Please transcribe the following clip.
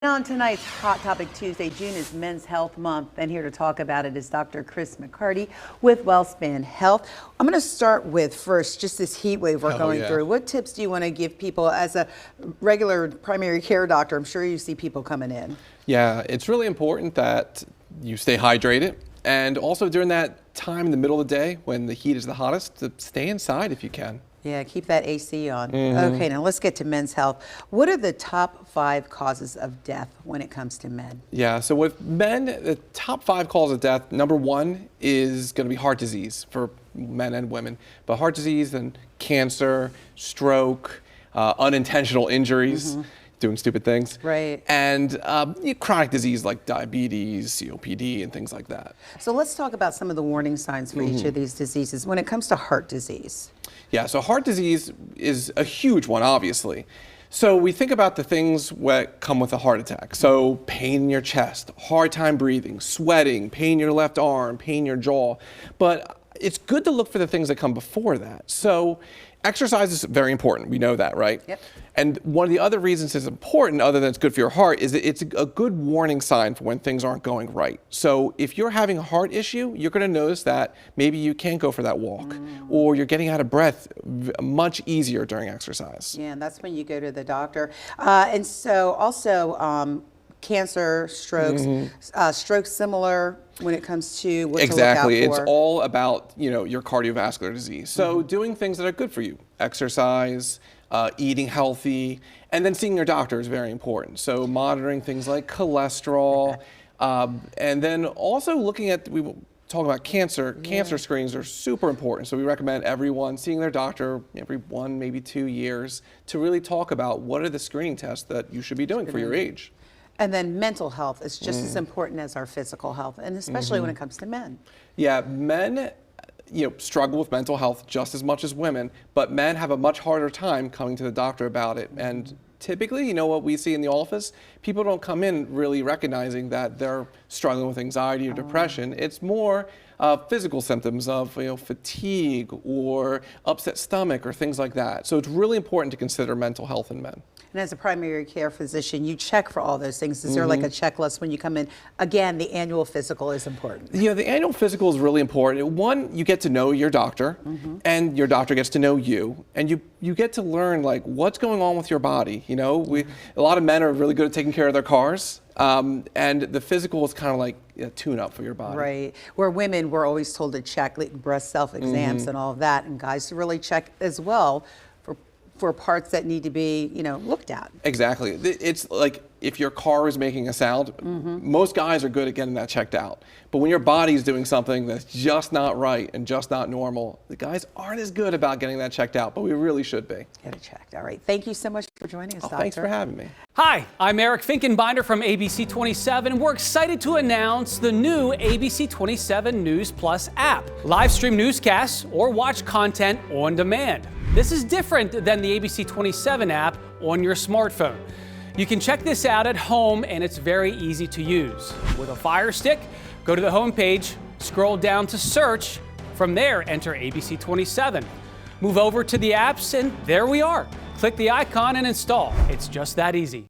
On tonight's Hot Topic Tuesday, June is Men's Health Month, and here to talk about it is Dr. Chris McCarty with WellSpan Health. I'm going to start with first just this heat wave we're going through. What tips do you want to give people as a regular primary care doctor? I'm sure you see people coming in. Yeah, it's really important that you stay hydrated, and also during that time in the middle of the day when the heat is the hottest, to stay inside if you can. Yeah, keep that AC on. Okay, now let's get to men's health. What are the top 5 causes of death when it comes to men? Yeah, so with men, the top 5 causes of death, number 1 is going to be heart disease for men and women. But heart disease, then cancer, stroke, unintentional injuries, doing stupid things. Right. And chronic disease like diabetes, COPD, and things like that. So let's talk about some of the warning signs for each of these diseases. When it comes to heart disease. Yeah, so heart disease is a huge one, obviously. So we think about the things that come with a heart attack. So pain in your chest, hard time breathing, sweating, pain in your left arm, pain in your jaw. But it's good to look for the things that come before that. So exercise is very important. We know that, right? Yep. And one of the other reasons it's important, other than it's good for your heart, is that it's a good warning sign for when things aren't going right. So if you're having a heart issue, you're going to notice that maybe you can't go for that walk, or you're getting out of breath much easier during exercise. Yeah, and that's when you go to the doctor. And so also cancer, strokes, strokes similar when it comes to what Exactly. to look out for. It's all about, your cardiovascular disease. So doing things that are good for you, exercise, eating healthy, and then seeing your doctor is very important. So monitoring things like cholesterol, and then also looking at, we talk about cancer. Cancer screenings are super important. So we recommend everyone seeing their doctor every 1, maybe 2 years to really talk about what are the screening tests that you should be doing for your age. And then mental health is just as important as our physical health, and especially when it comes to men. Yeah, men struggle with mental health just as much as women, but men have a much harder time coming to the doctor about it. And typically, what we see in the office, people don't come in really recognizing that they're struggling with anxiety or depression. It's more physical symptoms of fatigue or upset stomach or things like that. So it's really important to consider mental health in men. And as a primary care physician, you check for all those things. Is there like a checklist when you come in? Again, the annual physical is important. Yeah, the annual physical is really important. One, you get to know your doctor, and your doctor gets to know you, and you get to learn what's going on with your body. A lot of men are really good at taking care of their cars, and the physical is kind of like a tune-up for your body. Right. Where women were always told to check breast self-exams and all of that, and guys to really check as well for parts that need to be, looked at. Exactly. It's like if your car is making a sound, most guys are good at getting that checked out. But when your body's doing something that's just not right and just not normal, the guys aren't as good about getting that checked out, but we really should be. Get it checked. All right. Thank you so much for joining us, Doctor. Thanks for having me. Hi, I'm Eric Finkenbinder from ABC 27, and we're excited to announce the new ABC 27 News Plus app. Live stream newscasts or watch content on demand. This is different than the ABC 27 app on your smartphone. You can check this out at home, and it's very easy to use. With a Fire Stick, go to the homepage, scroll down to search. From there, enter ABC 27. Move over to the apps, and there we are. Click the icon and install. It's just that easy.